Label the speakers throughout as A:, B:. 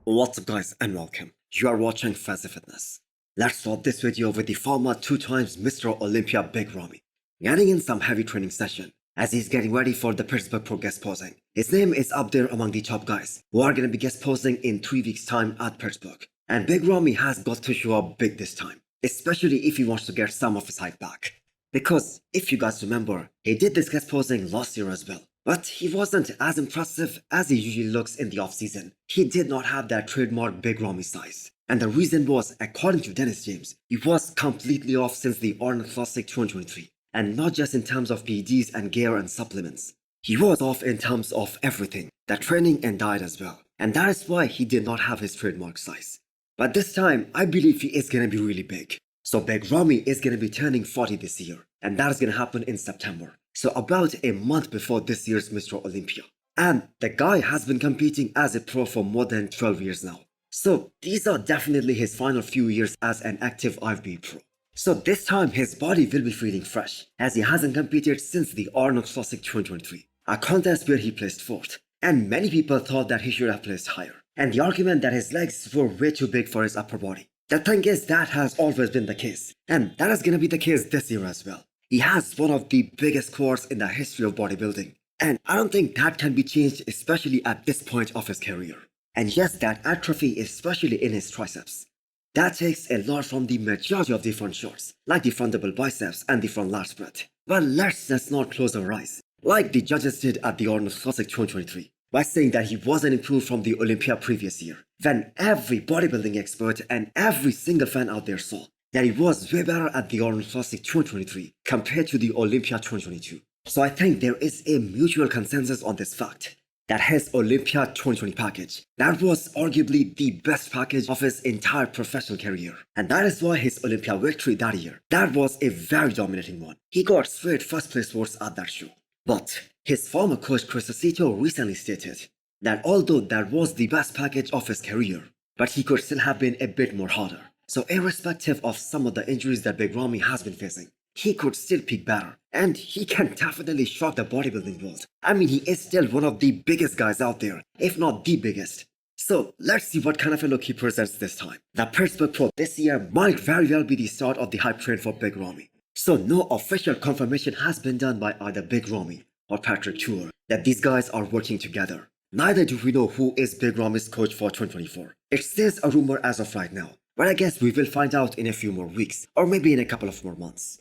A: What's up guys and welcome. You are watching Fazi Fitness. Let's start this video with the former 2 times Mr. Olympia Big Ramy getting in some heavy training session as he's getting ready for the Pittsburgh Pro guest posing. His name is up there among the top guys who are going to be guest posing in 3 weeks time at Pittsburgh. And Big Ramy has got to show up big this time, especially if he wants to get some of his height back. Because if you guys remember, he did this guest posing last year as well. But he wasn't as impressive as he usually looks in the off-season. He did not have that trademark Big Ramy size. And the reason was, according to Dennis James, he was completely off since the Arnold Classic 2023. And not just in terms of PEDs and gear and supplements. He was off in terms of everything, the training and diet as well. And that is why he did not have his trademark size. But this time, I believe he is going to be really big. So Big Ramy is going to be turning 40 this year. And that is going to happen in September. So about a month before this year's Mr. Olympia. And the guy has been competing as a pro for more than 12 years now. So these are definitely his final few years as an active IFBB pro. So this time his body will be feeling fresh as he hasn't competed since the Arnold Classic 2023. A contest where he placed 4th. And many people thought that he should have placed higher. And the argument that his legs were way too big for his upper body. The thing is that has always been the case. And that is going to be the case this year as well. He has one of the biggest quads in the history of bodybuilding. And I don't think that can be changed, especially at this point of his career. And yes, that atrophy, especially in his triceps. That takes a lot from the majority of the front shorts, like the front double biceps and the front lat spread. But let's just not close our eyes, like the judges did at the Arnold Classic 2023, by saying that he wasn't improved from the Olympia previous year, when every bodybuilding expert and every single fan out there saw that he was way better at the Arnold Classic 2023 compared to the Olympia 2022. So I think there is a mutual consensus on this fact, that his Olympia 2020 package, that was arguably the best package of his entire professional career. And that is why his Olympia victory that year, that was a very dominating one. He got straight first place votes at that show. But his former coach Kerrith recently stated that although that was the best package of his career, but he could still have been a bit more harder. So irrespective of some of the injuries that Big Ramy has been facing, he could still peak better. And he can definitely shock the bodybuilding world. I mean, he is still one of the biggest guys out there, if not the biggest. So let's see what kind of a look he presents this time. The Pittsburgh Pro this year might very well be the start of the hype train for Big Ramy. So no official confirmation has been done by either Big Ramy or Patrick Tuor that these guys are working together. Neither do we know who is Big Ramy's coach for 2024. It says a rumor as of right now. But I guess we will find out in a few more weeks, or maybe in a couple of more months.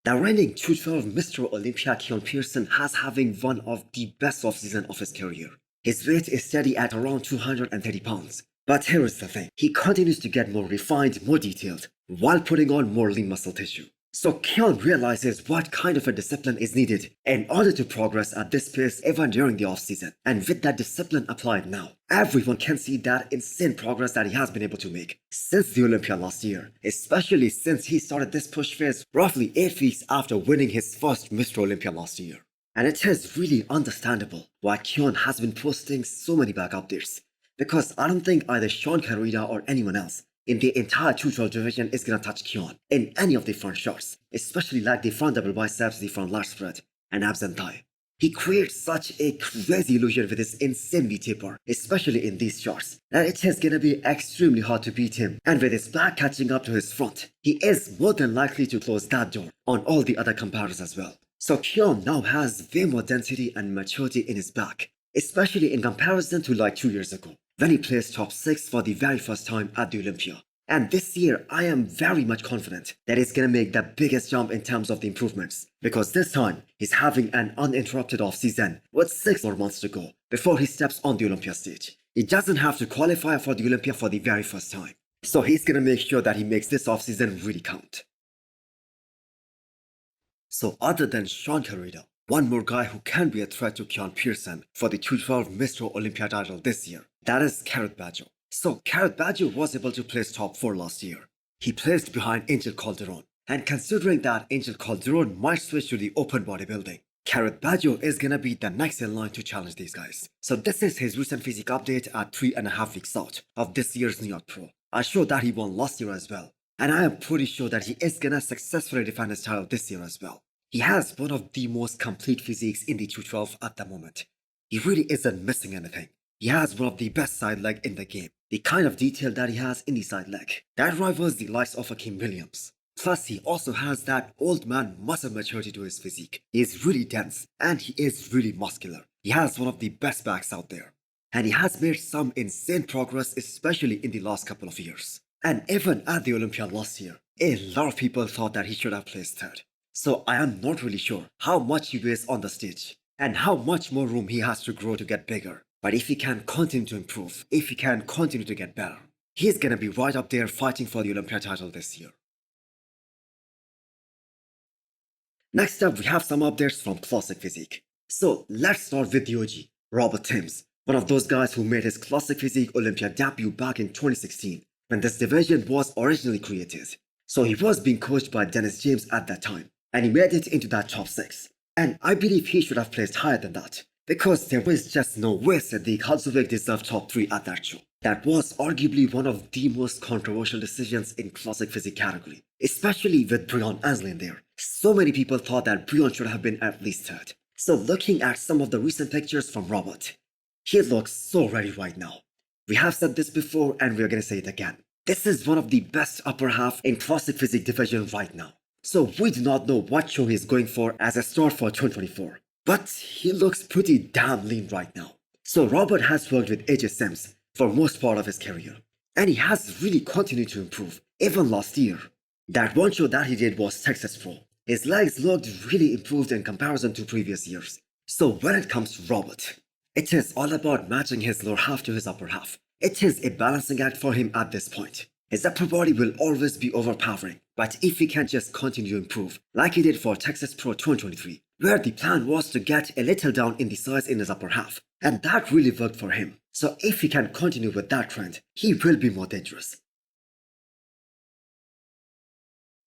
A: The reigning 212 Mr. Olympia Kon Pearson has having one of the best off-season of his career. His weight is steady at around 230 pounds. But here is the thing, he continues to get more refined, more detailed, while putting on more lean muscle tissue. So Keone realizes what kind of a discipline is needed in order to progress at this pace even during the off-season. And with that discipline applied now, everyone can see that insane progress that he has been able to make since the Olympia last year, especially since he started this push phase roughly 8 weeks after winning his first Mr. Olympia last year. And it is really understandable why Keone has been posting so many back updates, because I don't think either Sean Kerrith or anyone else in the entire 212 division is gonna touch Keone in any of the front shots, especially like the front double biceps, the front lat spread, and abs and thigh. He creates such a crazy illusion with his insane V-taper, especially in these shots, that it is gonna be extremely hard to beat him. And with his back catching up to his front, he is more than likely to close that door on all the other competitors as well. So Keone now has way more density and maturity in his back, especially in comparison to like 2 years ago, when he placed top 6 for the very first time at the Olympia. And this year, I am very much confident that he's gonna make the biggest jump in terms of the improvements, because this time, he's having an uninterrupted off-season with 6 more months to go before he steps on the Olympia stage. He doesn't have to qualify for the Olympia for the very first time, so he's gonna make sure that he makes this off-season really count. So other than Sean Kerrith, one more guy who can be a threat to Kon Pearson for the 212 Mr. Olympia title this year, that is Carro Badu. So Carro Badu was able to place top 4 last year. He placed behind Angel Calderon, and considering that Angel Calderon might switch to the open bodybuilding, Carro Badu is gonna be the next in line to challenge these guys. So this is his recent physique update at 3.5 weeks out of this year's New York Pro. I showed that he won last year as well, and I am pretty sure that he is gonna successfully defend his title this year as well. He has one of the most complete physiques in the 212 at the moment. he really isn't missing anything. He has one of the best side leg in the game. The kind of detail that he has in the side leg, that rivals the likes of Akeem Williams. Plus, he also has that old man muscle maturity to his physique. He is really dense and he is really muscular. He has one of the best backs out there. And he has made some insane progress, especially in the last couple of years. And even at the Olympia last year, a lot of people thought that he should have placed third. So I am not really sure how much he weighs on the stage and how much more room he has to grow to get bigger. But if he can continue to improve, if he can continue to get better, he's gonna be right up there fighting for the Olympia title this year. Next up, we have some updates from Classic Physique. So let's start with the OG, Robert Timms, one of those guys who made his Classic Physique Olympia debut back in 2016 when this division was originally created. So he was being coached by Dennis James at that time, and he made it into that top 6. And I believe he should have placed higher than that, because there was just no way Sadiq Hadzovic deserved top 3 at that show. That was arguably one of the most controversial decisions in Classic Physique category, especially with Breon Ansley in there. So many people thought that Breon should have been at least third. So looking at some of the recent pictures from Robert, he looks so ready right now. We have said this before and we're gonna say it again. This is one of the best upper half in Classic Physique division right now. So we do not know what show he's going for as a start for 2024. But he looks pretty damn lean right now. So Robert has worked with AJ Sims for most part of his career. And he has really continued to improve, even last year. That one show that he did was Texas Pro. His legs looked really improved in comparison to previous years. So when it comes to Robert, it is all about matching his lower half to his upper half. It is a balancing act for him at this point. His upper body will always be overpowering, but if he can just continue to improve, like he did for Texas Pro 2023, where the plan was to get a little down in the size in his upper half, and that really worked for him. So if he can continue with that trend, he will be more dangerous.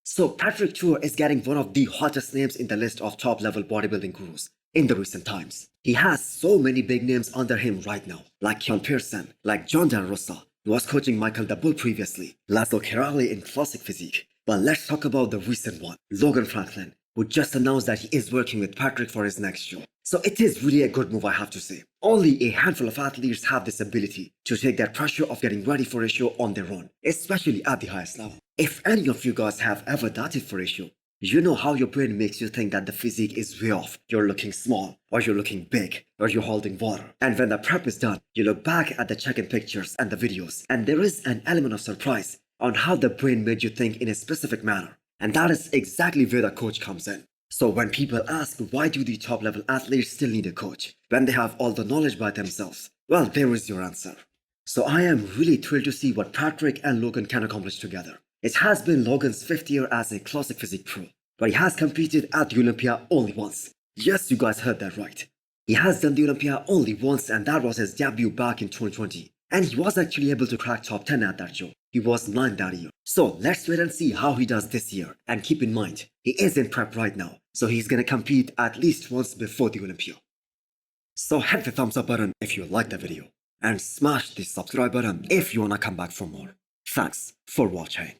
A: So Patrick Tuor is getting one of the hottest names in the list of top-level bodybuilding gurus in the recent times. He has so many big names under him right now, like Kon Pearson, like John Dan Rosa, who was coaching Michael the Bull previously, Laszlo Kerrith in Classic Physique. But let's talk about the recent one, Logan Franklin, who just announced that he is working with Patrick for his next show. So it is really a good move, I have to say. Only a handful of athletes have this ability to take that pressure of getting ready for a show on their own, especially at the highest level. If any of you guys have ever done it for a show, you know how your brain makes you think that the physique is way off. You're looking small, or you're looking big, or you're holding water. And when the prep is done, you look back at the check-in pictures and the videos, and there is an element of surprise on how the brain made you think in a specific manner. And that is exactly where the coach comes in. So when people ask why do the top-level athletes still need a coach when they have all the knowledge by themselves, well, there is your answer. So I am really thrilled to see what Patrick and Logan can accomplish together. It has been Logan's 5th year as a Classic Physique pro, but he has competed at the Olympia only once. Yes, you guys heard that right. He has done the Olympia only once, and that was his debut back in 2020. And he was actually able to crack top 10 at that show. He was 9th that year. So let's wait and see how he does this year. And keep in mind, he is in prep right now, so he's gonna compete at least once before the Olympia. So hit the thumbs up button if you liked the video, and smash the subscribe button if you wanna come back for more. Thanks for watching.